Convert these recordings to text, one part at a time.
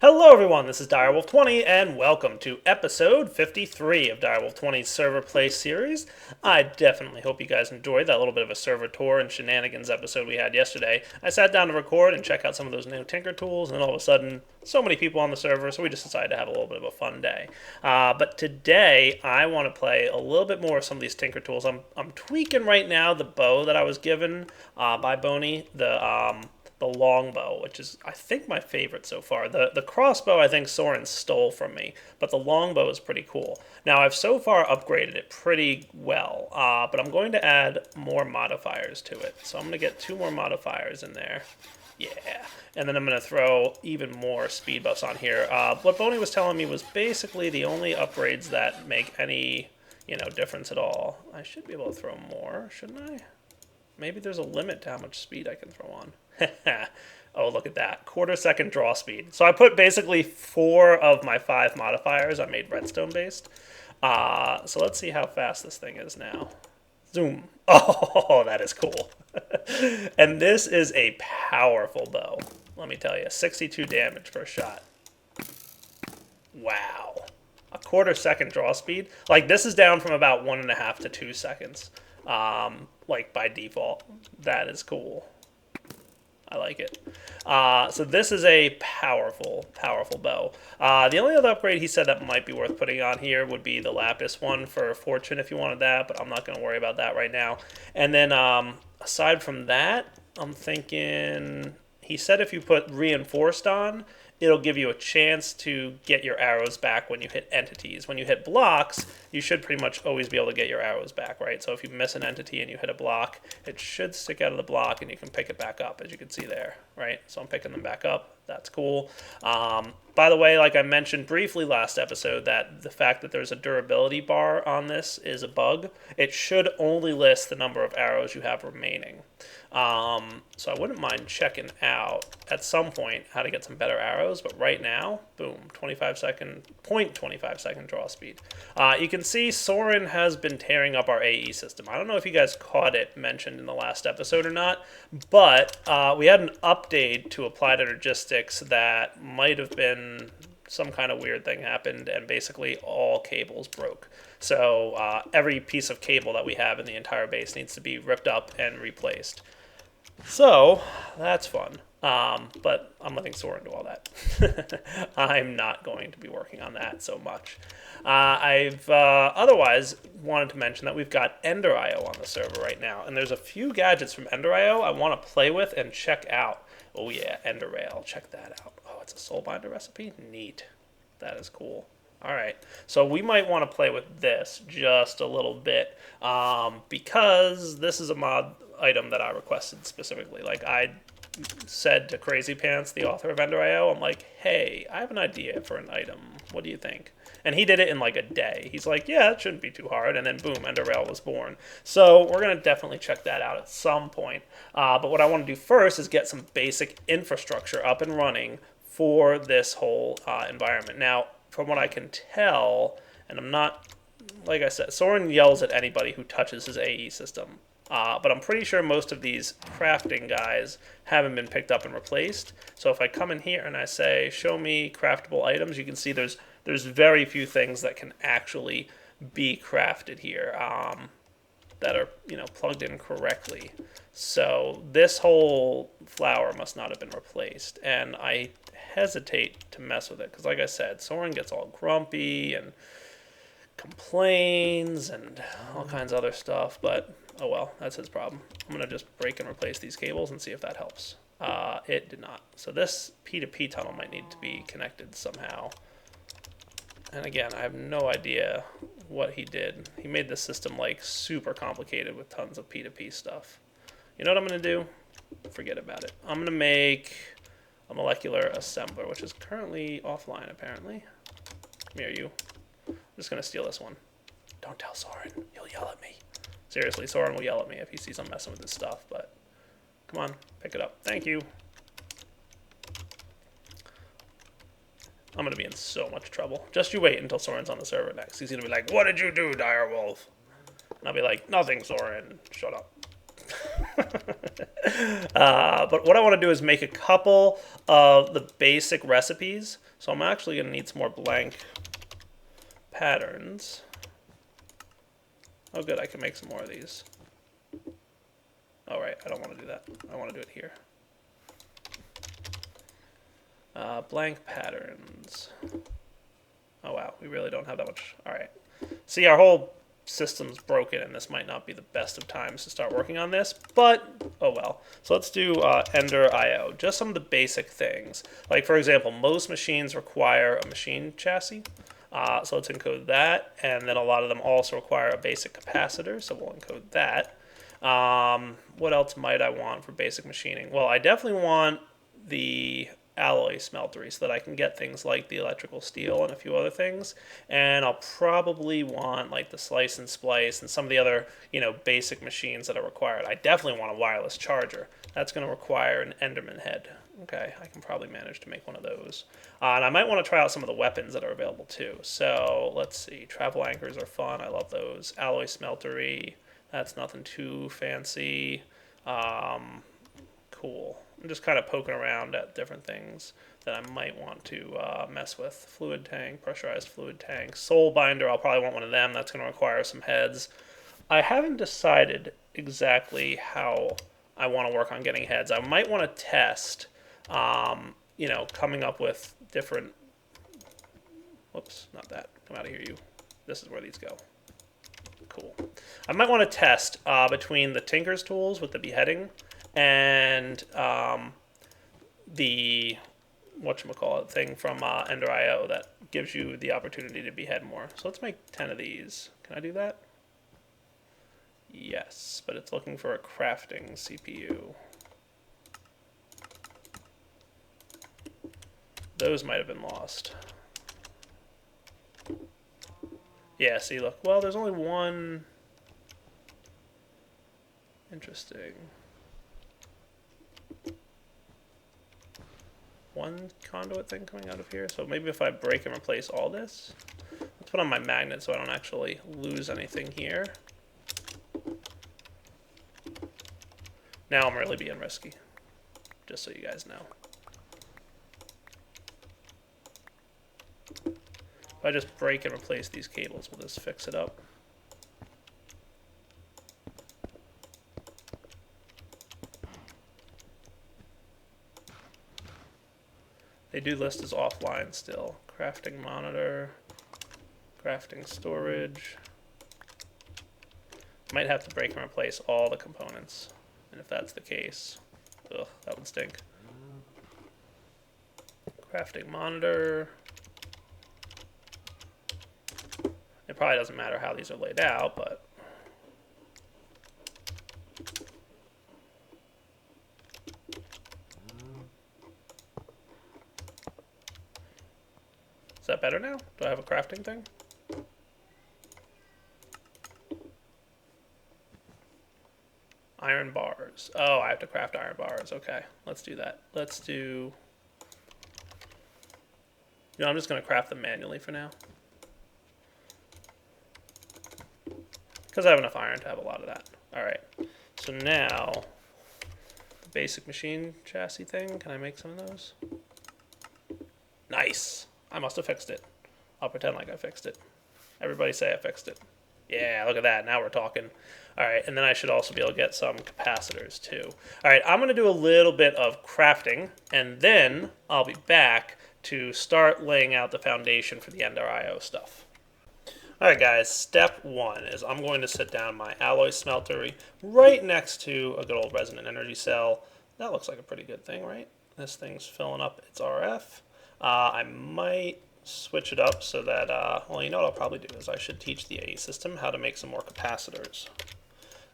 Hello everyone, this is Direwolf20 and welcome to episode 53 of Direwolf20's Server Play series. I definitely hope you guys enjoyed that little bit of a server tour and shenanigans episode we had yesterday. I sat down to record and check out some of those new Tinker tools, and then all of a sudden, so many people on the server, so we just decided to have a little bit of a fun day. But today, I want to play a little bit more of some of these Tinker tools. I'm tweaking right now the bow that I was given by Boney, the longbow, which is, I think, my favorite so far. The crossbow, I think Soren stole from me, but the longbow is pretty cool. Now, I've so far upgraded it pretty well, but I'm going to add more modifiers to it. So I'm going to get 2 more modifiers in there. Yeah, and then I'm going to throw even more speed buffs on here. What Boney was telling me was basically the only upgrades that make any, difference at all. I should be able to throw more, shouldn't I? Maybe there's a limit to how much speed I can throw on. Oh, look at that. Quarter-second draw speed. So I put basically 4 of my 5 modifiers I made redstone based. So let's see how fast this thing is now. Zoom. Oh, that is cool. And this is a powerful bow. Let me tell you, 62 damage per shot. Wow. A quarter-second draw speed. Like, this is down from about 1.5 to 2 seconds. Like, by default. That is cool. I like it. So this is a powerful, powerful bow. The only other upgrade he said that might be worth putting on here would be the lapis one for fortune if you wanted that, but I'm not going to worry about that right now. And then aside from that, I'm thinking, he said if you put reinforced on, it'll give you a chance to get your arrows back when you hit entities. When you hit blocks, you should pretty much always be able to get your arrows back, right? So if you miss an entity and you hit a block, it should stick out of the block and you can pick it back up, as you can see there, right? So I'm picking them back up. That's cool. By the way, like I mentioned briefly last episode, that the fact that there's a durability bar on this is a bug. It should only list the number of arrows you have remaining. So I wouldn't mind checking out at some point how to get some better arrows, but right now, boom, 0.25 second draw speed. You can see Soren has been tearing up our AE system. I don't know if you guys caught it mentioned in the last episode or not, but we had an update to Applied Energistics that might have been some kind of weird thing happened, and basically all cables broke. So every piece of cable that we have in the entire base needs to be ripped up and replaced. So that's fun. But I'm letting Soren do all that. I'm not going to be working on that so much. I've otherwise wanted to mention that we've got EnderIO on the server right now, and there's a few gadgets from EnderIO I want to play with and check out. Oh yeah, EnderRail, check that out. Oh, it's a soulbinder recipe? Neat. That is cool. Alright, so we might want to play with this just a little bit, because this is a mod item that I requested specifically. Like, I said to Crazy Pants, the author of EnderIO, I'm like, hey, I have an idea for an item. What do you think? And he did it in like a day. He's like, yeah, it shouldn't be too hard. And then boom, EnderRail was born. So we're going to definitely check that out at some point. But what I want to do first is get some basic infrastructure up and running for this whole environment. Now, from what I can tell, and I'm not, like I said, Soren yells at anybody who touches his AE system. But I'm pretty sure most of these crafting guys haven't been picked up and replaced. So if I come in here and I say, show me craftable items, you can see there's very few things that can actually be crafted here that are, plugged in correctly. So this whole flower must not have been replaced. And I hesitate to mess with it because, like I said, Soren gets all grumpy and complains and all kinds of other stuff, but oh well, that's his problem. I'm going to just break and replace these cables and see if that helps. It did not. So this P2P tunnel might need to be connected somehow. And again, I have no idea what he did. He made this system like super complicated with tons of P2P stuff. You know what I'm going to do? Forget about it. I'm going to make a molecular assembler, which is currently offline apparently. Come here, you. I'm just going to steal this one. Don't tell Soren. He'll yell at me. Seriously, Soren will yell at me if he sees I'm messing with this stuff, but come on, pick it up. Thank you. I'm going to be in so much trouble. Just you wait until Soren's on the server next. He's going to be like, what did you do, Direwolf? And I'll be like, nothing, Soren. Shut up. But what I want to do is make a couple of the basic recipes. So I'm actually going to need some more blank patterns. Oh, good, I can make some more of these. Oh, right, I don't want to do that. I want to do it here. Blank patterns. Oh, wow, we really don't have that much. All right. See, our whole system's broken, and this might not be the best of times to start working on this, but oh well. So let's do EnderIO, just some of the basic things. Like, for example, most machines require a machine chassis. So let's encode that, and then a lot of them also require a basic capacitor, so we'll encode that. What else might I want for basic machining? Well, I definitely want the alloy smeltery so that I can get things like the electrical steel and a few other things. And I'll probably want like the slice and splice and some of the other, basic machines that are required. I definitely want a wireless charger. That's going to require an Enderman head. Okay, I can probably manage to make one of those. And I might want to try out some of the weapons that are available too. So let's see. Travel anchors are fun. I love those. Alloy smeltery. That's nothing too fancy. Cool. I'm just kind of poking around at different things that I might want to mess with. Fluid tank, pressurized fluid tank. Soul binder, I'll probably want one of them. That's going to require some heads. I haven't decided exactly how I want to work on getting heads. I might want to test, coming up with different... Whoops, not that. Come out of here, you. This is where these go. Cool. I might want to test between the Tinker's tools with the beheading and the whatchamacallit thing from EnderIO that gives you the opportunity to behead more. So let's make 10 of these. Can I do that? Yes, but it's looking for a crafting CPU. Those might have been lost. Yeah, see, look. Well, there's only one. Interesting. One conduit thing coming out of here. So maybe if I break and replace all this. Let's put on my magnet so I don't actually lose anything here. Now I'm really being risky. Just so you guys know. If I just break and replace these cables, we'll just fix it up. They do list as offline still. Crafting monitor, crafting storage. Might have to break and replace all the components. And if that's the case, ugh, that would stink. Crafting monitor. It probably doesn't matter how these are laid out, but is that better now? Do I have a crafting thing? Iron bars. Oh, I have to craft iron bars. Okay, let's do that. Let's do... I'm just going to craft them manually for now. Because I have enough iron to have a lot of that. Alright, so now, the basic machine chassis thing, can I make some of those? Nice! I must have fixed it. I'll pretend like I fixed it. Everybody say I fixed it. Yeah, look at that. Now we're talking. Alright, and then I should also be able to get some capacitors too. Alright, I'm going to do a little bit of crafting, and then I'll be back to start laying out the foundation for the EnderIO stuff. Alright guys, step one is I'm going to sit down my alloy smeltery right next to a good old resonant energy cell. That looks like a pretty good thing, right? This thing's filling up its RF. I might switch it up so that, well, you know what I'll probably do is I should teach the AE system how to make some more capacitors.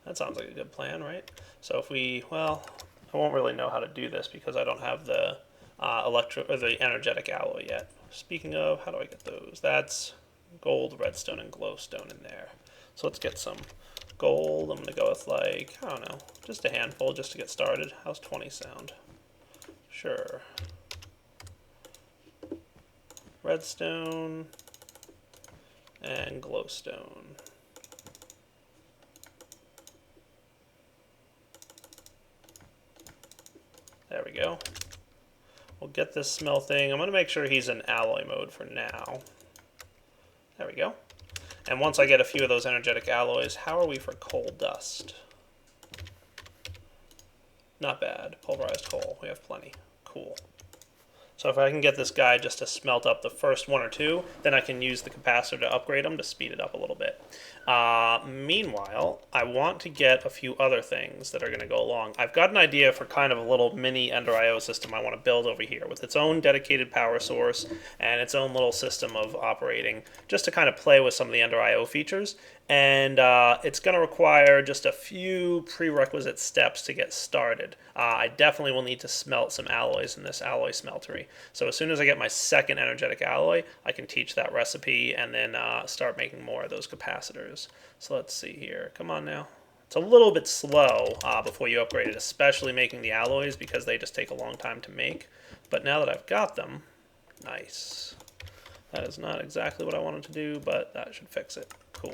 That sounds like a good plan, right? So if we, well, I won't really know how to do this because I don't have the the energetic alloy yet. Speaking of, how do I get those? That's gold, redstone, and glowstone in there. So let's get some gold. I'm going to go with like, I don't know, just a handful just to get started. How's 20 sound? Sure. Redstone and glowstone. we go. We'll get this smelting. I'm going to make sure he's in alloy mode for now. There we go. And once I get a few of those energetic alloys, how are we for coal dust? Not bad. Pulverized coal. We have plenty. Cool. So if I can get this guy just to smelt up the first one or two, then I can use the capacitor to upgrade them to speed it up a little bit. Meanwhile, I want to get a few other things that are going to go along. I've got an idea for kind of a little mini EnderIO system I want to build over here with its own dedicated power source and its own little system of operating, just to kind of play with some of the EnderIO features. And it's going to require just a few prerequisite steps to get started. I definitely will need to smelt some alloys in this alloy smeltery. So as soon as I get my second energetic alloy, I can teach that recipe and then start making more of those capacitors. So let's see here. Come on now. It's a little bit slow before you upgrade it, especially making the alloys because they just take a long time to make. But now that I've got them, nice. That is not exactly what I wanted to do, but that should fix it. Cool.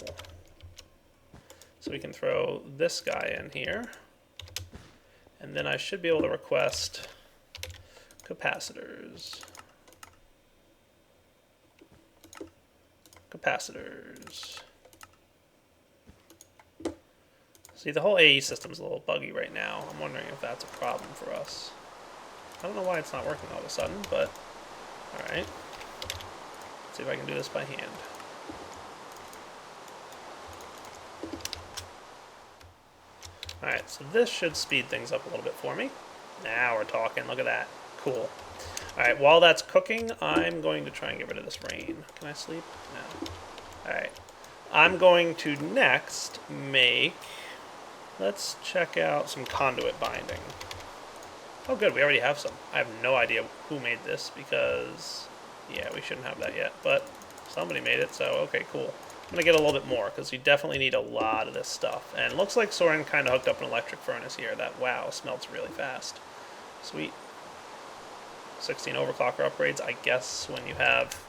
So we can throw this guy in here. And then I should be able to request capacitors. Capacitors. See, the whole AE system's a little buggy right now. I'm wondering if that's a problem for us. I don't know why it's not working all of a sudden, but alright. Let's see if I can do this by hand. Alright, so this should speed things up a little bit for me. Now we're talking. Look at that. Cool. Alright, while that's cooking, I'm going to try and get rid of this rain. Can I sleep? No. Alright. I'm going to next make... Let's check out some conduit binding. Oh good, we already have some. I have no idea who made this because... Yeah, we shouldn't have that yet, but somebody made it, so okay, cool. I'm going to get a little bit more, because we definitely need a lot of this stuff. And it looks like Soren kind of hooked up an electric furnace here. That, wow, smelts really fast. Sweet. 16 overclocker upgrades. I guess when you have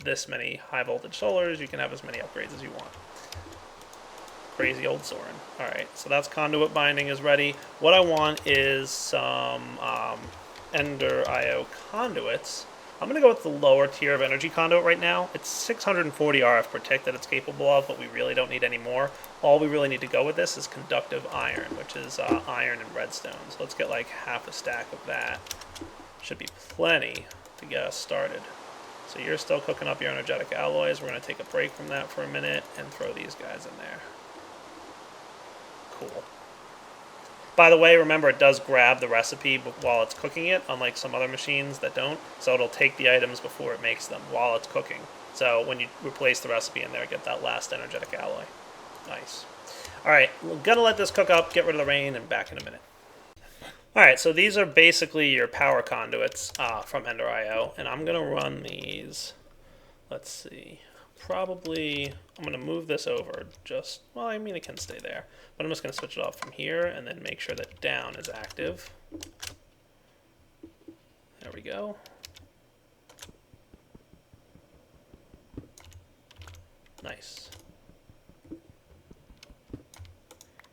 this many high voltage solars, you can have as many upgrades as you want. Crazy old Soren. Alright, so that's conduit binding is ready. What I want is some EnderIO conduits. I'm going to go with the lower tier of energy conduit right now. It's 640 RF per tick that it's capable of, but we really don't need any more. All we really need to go with this is conductive iron, which is iron and redstone. So let's get like half a stack of that. Should be plenty to get us started. So you're still cooking up your energetic alloys. We're going to take a break from that for a minute and throw these guys in there. Cool. By the way, remember it does grab the recipe while it's cooking it, unlike some other machines that don't. So it'll take the items before it makes them while it's cooking. So when you replace the recipe in there, get that last energetic alloy. Nice. Alright, we're going to let this cook up, get rid of the rain, and back in a minute. Alright, so these are basically your power conduits from EnderIO, and I'm going to run these, let's see, probably, I'm going to move this over just, well, I mean it can stay there, but I'm just going to switch it off from here and then make sure that down is active. There we go. Nice.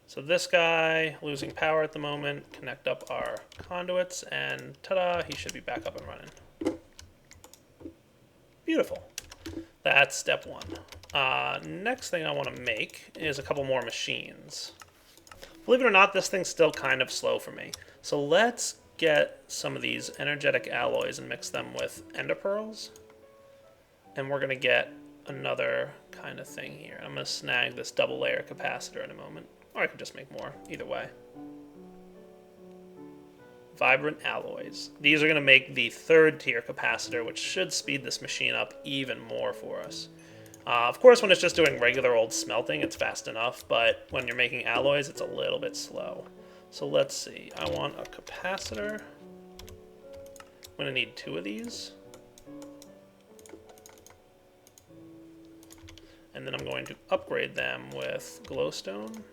So this guy, losing power at the moment, connect up our conduits, and ta-da, he should be back up and running. Beautiful. That's step one. Next thing I want to make is a couple more machines. Believe it or not, this thing's still kind of slow for me. So let's get some of these energetic alloys and mix them with ender pearls. And we're going to get another kind of thing here. I'm going to snag this double layer capacitor in a moment. Or I could just make more, either way. Vibrant alloys. These are going to make the third tier capacitor, which should speed this machine up even more for us. Of course, when it's just doing regular old smelting, it's fast enough, but when you're making alloys, it's a little bit slow. So let's see. I want a capacitor. I'm going to need 2 of these. And then I'm going to upgrade them with glowstone.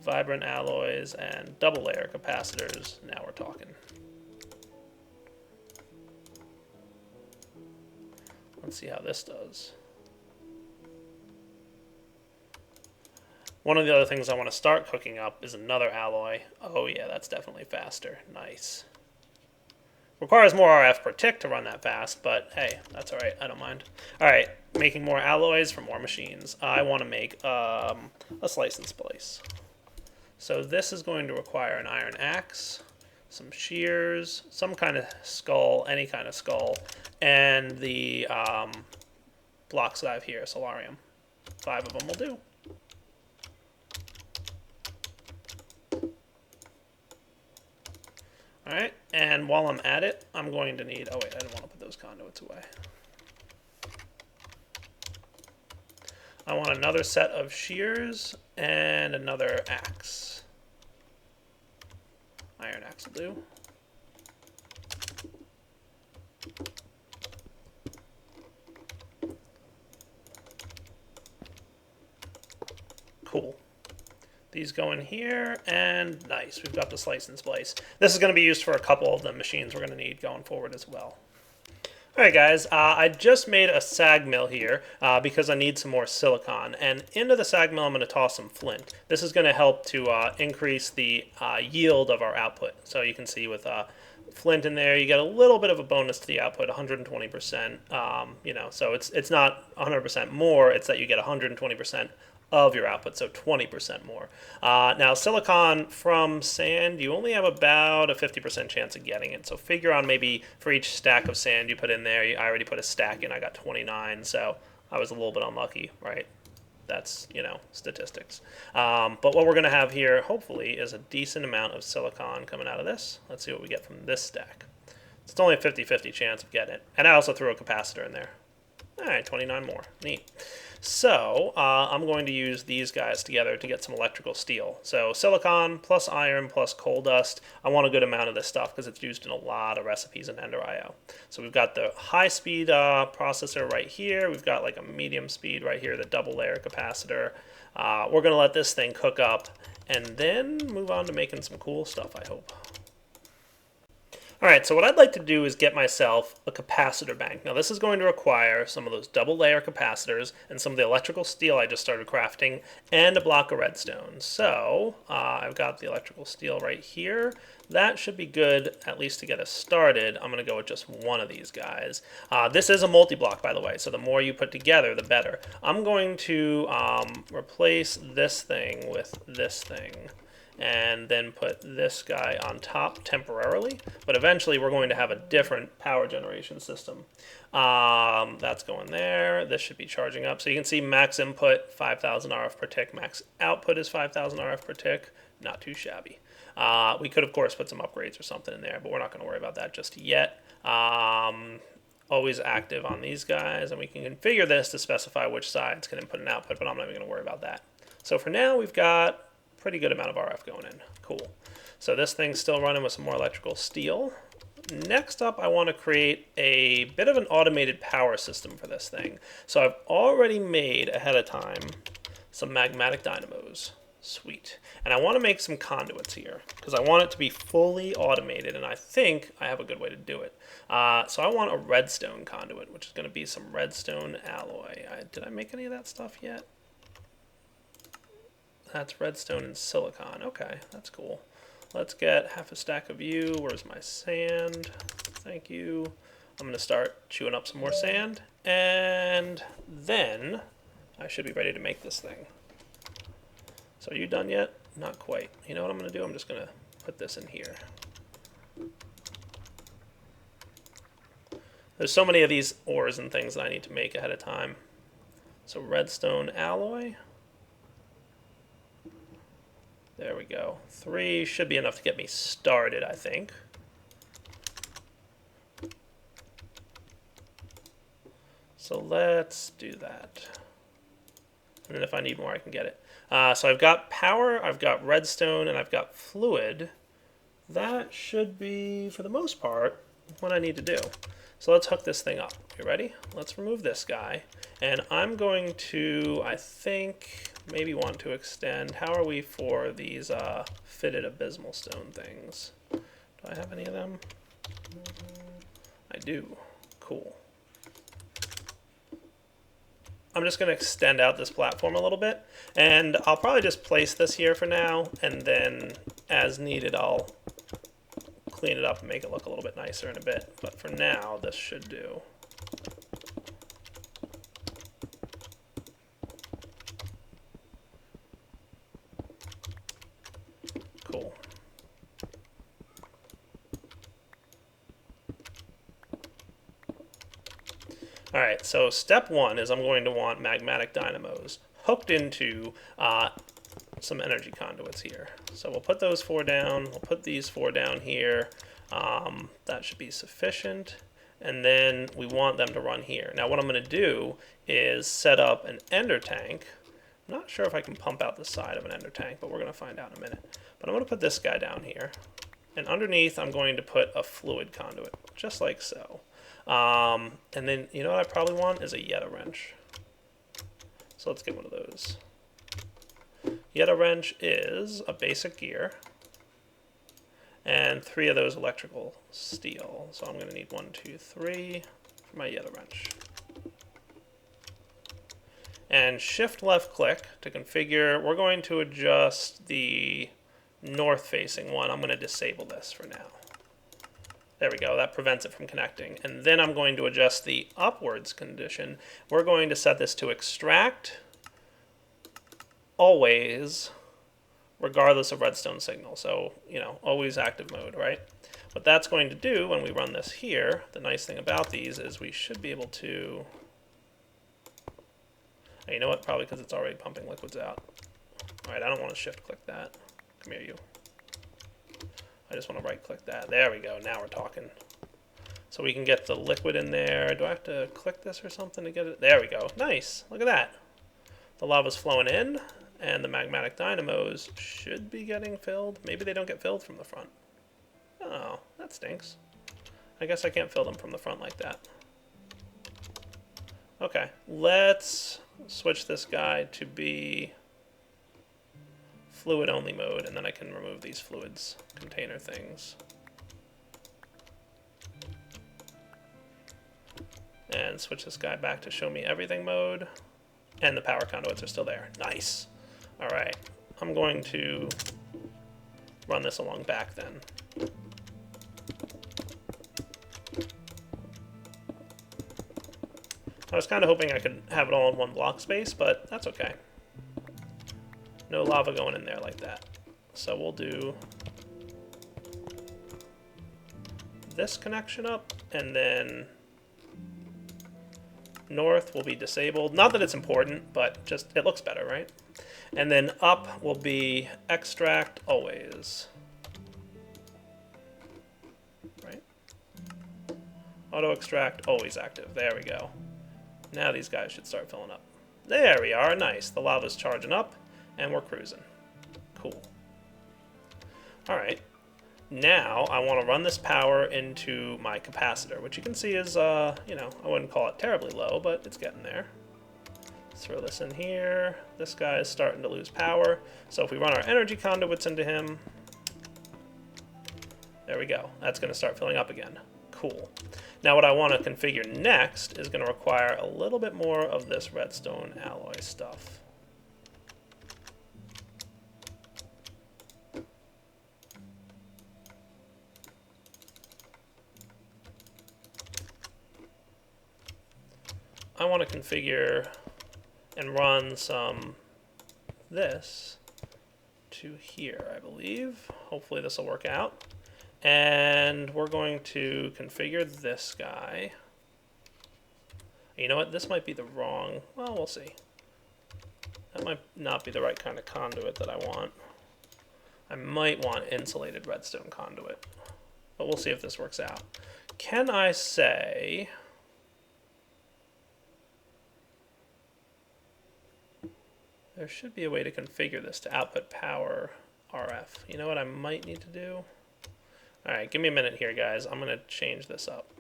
Vibrant alloys and double layer capacitors. Now we're talking. Let's see how this does. One of the other things I want to start cooking up is another alloy. Oh yeah, that's definitely faster. Nice. Requires more RF per tick to run that fast, but hey, that's alright. I don't mind. Alright, making more alloys for more machines. I want to make a slice and splice. So this is going to require an iron axe, some shears, some kind of skull, any kind of skull, and the blocks that I have here, solarium. 5 of them will do. Alright, and while I'm at it, I'm going to need... Oh wait, I didn't want to put those conduits away. I want another set of shears and another axe. Iron axe will do. Cool. These go in here, and nice. We've got the slice and splice. This is going to be used for a couple of the machines we're going to need going forward as well. Alright guys, I just made a sag mill here because I need some more silicon, and into the sag mill I'm going to toss some flint. This is going to help to increase the yield of our output. So you can see with flint in there, you get a little bit of a bonus to the output, 120%. You know, so it's not 100% more, it's that you get 120% of your output, so 20% more. Now, silicon from sand, you only have about a 50% chance of getting it. So figure on maybe for each stack of sand you put in there, I already put a stack in, I got 29, so I was a little bit unlucky, right? That's, you know, statistics. But what we're going to have here, hopefully, is a decent amount of silicon coming out of this. Let's see what we get from this stack. It's only a 50-50 chance of getting it. And I also threw a capacitor in there. All right, 29 more. Neat. So I'm going to use these guys together to get some electrical steel. So silicon plus iron plus coal dust. I want a good amount of this stuff because it's used in a lot of recipes in EnderIO. So we've got the high-speed processor right here. We've got like a medium speed right here, the double-layer capacitor. We're going to let this thing cook up and then move on to making some cool stuff, I hope. Alright, so what I'd like to do is get myself a capacitor bank. Now this is going to require some of those double layer capacitors and some of the electrical steel I just started crafting and a block of redstone. So I've got the electrical steel right here. That should be good at least to get us started. I'm going to go with just one of these guys. This is a multi-block, by the way, so the more you put together, the better. I'm going to replace this thing with this thing, and then put this guy on top temporarily. But eventually we're going to have a different power generation system. That's going there. This should be charging up. So you can see max input, 5,000 RF per tick. Max output is 5,000 RF per tick. Not too shabby. We could, of course, put some upgrades or something in there, but we're not going to worry about that just yet. Always active on these guys, and we can configure this to specify which sides can input and output, but I'm not even going to worry about that. So for now, we've got pretty good amount of RF going in. Cool. So this thing's still running with some more electrical steel. Next up, I want to create a bit of an automated power system for this thing. So I've already made ahead of time some Magmatic Dynamos. Sweet. And I want to make some conduits here because I want it to be fully automated, and I think I have a good way to do it. So I want a Redstone Conduit, which is going to be some Redstone Alloy. Did I make any of that stuff yet? That's redstone and silicon. Okay, that's cool. Let's get half a stack of you. Where's my sand? Thank you. I'm going to start chewing up some more sand, and then I should be ready to make this thing. So are you done yet? Not quite. You know what I'm going to do? I'm just going to put this in here. There's so many of these ores and things that I need to make ahead of time. So redstone alloy. There we go. 3 should be enough to get me started, I think. So let's do that. And then if I need more, I can get it. So I've got power, I've got redstone, and I've got fluid. That should be, for the most part, what I need to do. So let's hook this thing up. You ready? Let's remove this guy. And I'm going to, I think, maybe want to extend. How are we for these fitted abysmal stone things? Do I have any of them? I do. Cool. I'm just going to extend out this platform a little bit, and I'll probably just place this here for now, and then as needed I'll clean it up and make it look a little bit nicer in a bit. But for now, this should do. Cool. All right, so step one is I'm going to want Magmatic Dynamos hooked into some energy conduits here. So we'll put those 4 down. We'll put these 4 down here. That should be sufficient. And then we want them to run here. Now what I'm going to do is set up an ender tank. I'm not sure if I can pump out the side of an ender tank, but we're going to find out in a minute. But I'm going to put this guy down here. And underneath, I'm going to put a fluid conduit, just like so. And then, you know what I probably want is a Yeta wrench. So let's get one of those. Yeta wrench is a basic gear. And 3 of those electrical steel. So I'm going to need 1, 2, 3 for my Yeta wrench. And shift left click to configure. We're going to adjust the north facing one. I'm going to disable this for now. There we go, that prevents it from connecting. And then I'm going to adjust the upwards condition. We're going to set this to extract always, regardless of redstone signal. So, you know, always active mode, right? What that's going to do when we run this here, the nice thing about these is we should be able to, you know what, probably because it's already pumping liquids out. All right, I don't want to shift click that. Come here, you. I just want to right click that. There we go. Now we're talking. So we can get the liquid in there. Do I have to click this or something to get it? There we go. Nice. Look at that. The lava's flowing in, and the magmatic dynamos should be getting filled. Maybe they don't get filled from the front. Oh, that stinks. I guess I can't fill them from the front like that. Okay, let's switch this guy to be fluid only mode, and then I can remove these fluids container things. And switch this guy back to show me everything mode. And the power conduits are still there. Nice. All right, I'm going to run this along back then. I was kind of hoping I could have it all in one block space, but that's okay. No lava going in there like that. So we'll do this connection up, and then north will be disabled. Not that it's important, but just it looks better, right? And then up will be extract always. Right? Auto extract always active. There we go. Now these guys should start filling up. There we are. Nice. The lava's charging up. And we're cruising. Cool. Alright. Now, I want to run this power into my capacitor, which you can see is, you know, I wouldn't call it terribly low, but it's getting there. Let's throw this in here. This guy is starting to lose power. So if we run our energy conduits into him, there we go. That's going to start filling up again. Cool. Now what I want to configure next is going to require a little bit more of this Redstone Alloy stuff. I want to configure and run some this to here, I believe. Hopefully this will work out. And we're going to configure this guy. You know what? This might be the wrong... Well, we'll see. That might not be the right kind of conduit that I want. I might want insulated redstone conduit. But we'll see if this works out. Can I say... There should be a way to configure this to output power RF. You know what I might need to do? Alright, give me a minute here, guys. I'm going to change this up.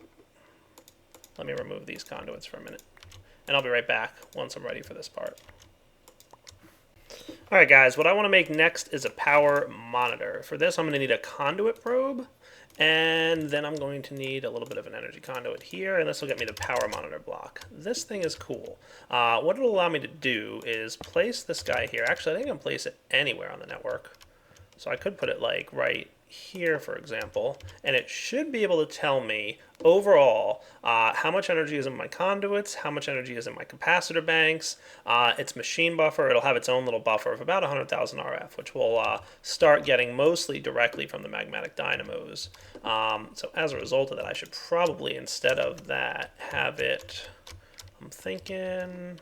Let me remove these conduits for a minute. And I'll be right back once I'm ready for this part. Alright guys, what I want to make next is a power monitor. For this I'm going to need a conduit probe, and then I'm going to need a little bit of an energy conduit here, and this will get me the power monitor block. This thing is cool. What it'll allow me to do is place this guy here. Actually, I think I can place it anywhere on the network. So I could put it like right here, for example, and it should be able to tell me overall how much energy is in my conduits, how much energy is in my capacitor banks, its machine buffer. It'll have its own little buffer of about 100,000 RF, which we'll start getting mostly directly from the Magmatic Dynamos. So as a result of that, I should probably, instead of that, have it, I'm thinking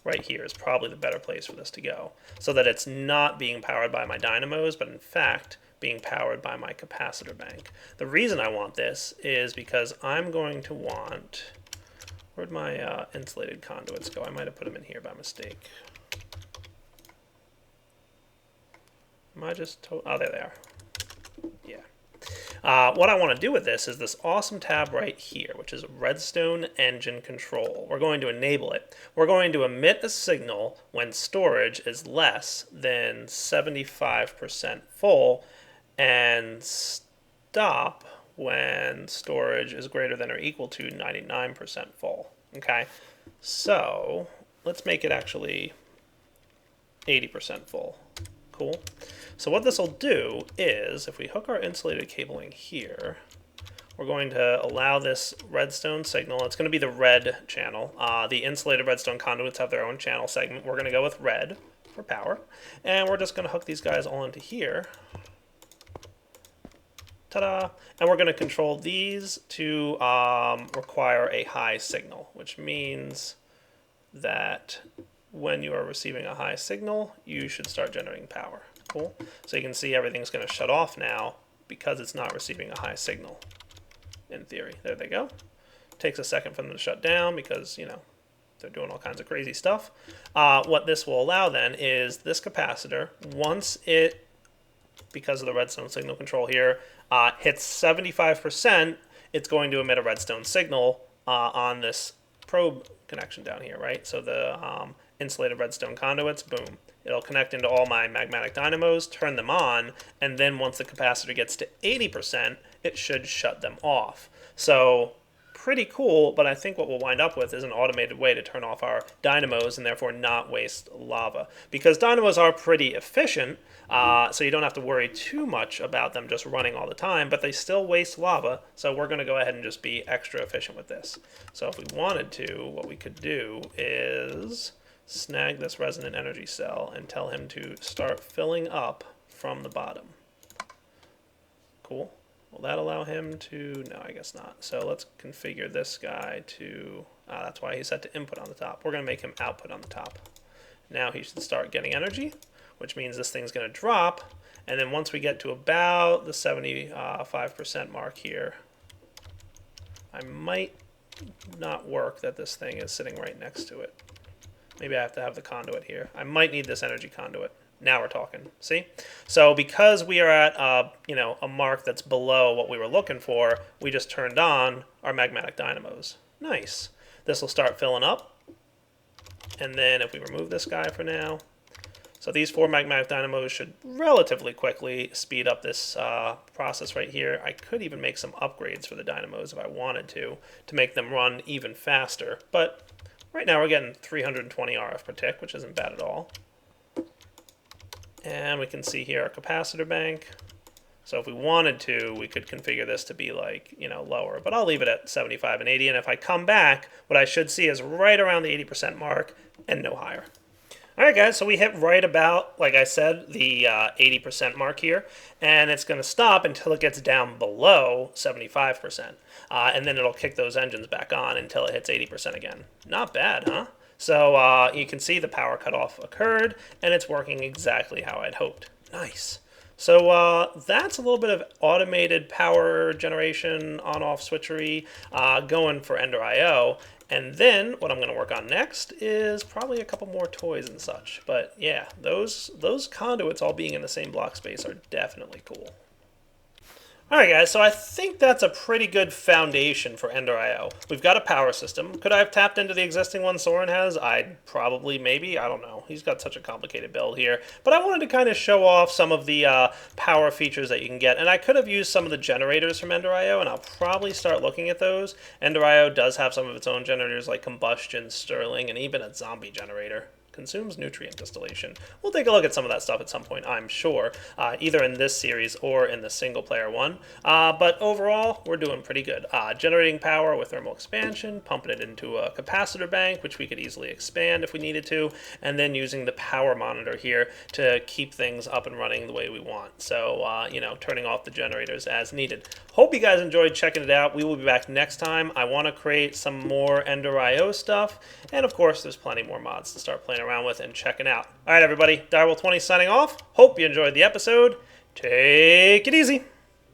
right here is probably the better place for this to go, so that it's not being powered by my dynamos, but in fact being powered by my capacitor bank. The reason I want this is because I'm going to want, where'd my insulated conduits go? I might have put them in here by mistake. Am I just, oh, there they are. Yeah. What I want to do with this is this awesome tab right here, which is Redstone Engine Control. We're going to enable it. We're going to emit a signal when storage is less than 75% full, and stop when storage is greater than or equal to 99% full. Okay, so let's make it actually 80% full. Cool. So what this will do is, if we hook our insulated cabling here, we're going to allow this redstone signal. It's going to be the red channel. The insulated redstone conduits have their own channel segment. We're going to go with red for power. And we're just going to hook these guys all into here. Ta-da! And we're going to control these to require a high signal, which means that when you are receiving a high signal, you should start generating power. Cool. So you can see everything's going to shut off now because it's not receiving a high signal, in theory. There they go. Takes a second for them to shut down because, you know, they're doing all kinds of crazy stuff. What this will allow then is this capacitor, once it, because of the redstone signal control here, hits 75%, it's going to emit a redstone signal on this probe connection down here, right? So the insulated redstone conduits, boom. It'll connect into all my magmatic dynamos, turn them on, and then once the capacitor gets to 80%, it should shut them off. So pretty cool, but I think what we'll wind up with is an automated way to turn off our dynamos and therefore not waste lava. Because dynamos are pretty efficient, so you don't have to worry too much about them just running all the time, but they still waste lava, so we're going to go ahead and just be extra efficient with this. So if we wanted to, what we could do is snag this resonant energy cell and tell him to start filling up from the bottom. Cool. Will that allow him to? No, I guess not. So let's configure this guy to, that's why he's set to input on the top. We're going to make him output on the top. Now he should start getting energy, which means this thing's going to drop. And then once we get to about the 75% mark here, I might not work that this thing is sitting right next to it. Maybe I have to have the conduit here. I might need this energy conduit. Now we're talking. See? So because we are at a mark that's below what we were looking for, we just turned on our magmatic dynamos. Nice. This will start filling up. And then if we remove this guy for now, so these 4 magmatic dynamos should relatively quickly speed up this process right here. I could even make some upgrades for the dynamos if I wanted to make them run even faster. But right now we're getting 320 RF per tick, which isn't bad at all. And we can see here our capacitor bank. So if we wanted to, we could configure this to be like, lower. But I'll leave it at 75 and 80. And if I come back, what I should see is right around the 80% mark and no higher. All right, guys, so we hit right about, like I said, the 80% mark here. And it's going to stop until it gets down below 75%. And then it'll kick those engines back on until it hits 80% again. Not bad, huh? So you can see the power cutoff occurred, and it's working exactly how I'd hoped. Nice. So that's a little bit of automated power generation, on-off switchery going for EnderIO. And then what I'm going to work on next is probably a couple more toys and such. But yeah, those conduits all being in the same block space are definitely cool. Alright guys, so I think that's a pretty good foundation for EnderIO. We've got a power system. Could I have tapped into the existing one Soren has? I'd probably, maybe, I don't know. He's got such a complicated build here. But I wanted to kind of show off some of the power features that you can get. And I could have used some of the generators from EnderIO, and I'll probably start looking at those. EnderIO does have some of its own generators like combustion, Stirling, and even a zombie generator. Consumes nutrient distillation. We'll take a look at some of that stuff at some point, I'm sure, either in this series or in the single-player one. But overall, we're doing pretty good. Generating power with thermal expansion, pumping it into a capacitor bank, which we could easily expand if we needed to, and then using the power monitor here to keep things up and running the way we want. So, you know, turning off the generators as needed. Hope you guys enjoyed checking it out. We will be back next time. I want to create some more EnderIO stuff, and of course, there's plenty more mods to start playing around with and checking out. All right, everybody, Direwolf20 signing off. Hope you enjoyed the episode. Take it easy.